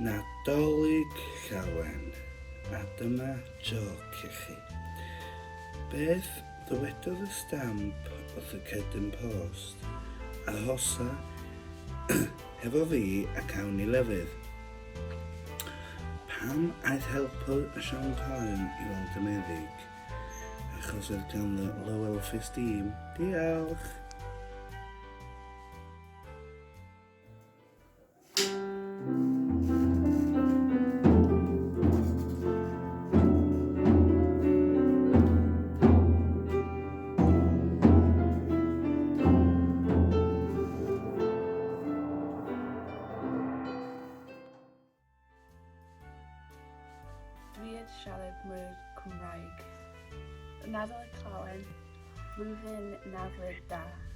Nadolig llawen, a dyma joc i chi. Beth ddywedodd y stamp wrth y cedyn post? Arhosa hefo fi ac awn i lefydd. Pam aeth helper Sean Coen i weld y meddyg? Achos oedd ganddo low self-esteem. Diolch! Dwi yn siarad mwy Cymraeg. Nadolig llawen, blwyddyn 92.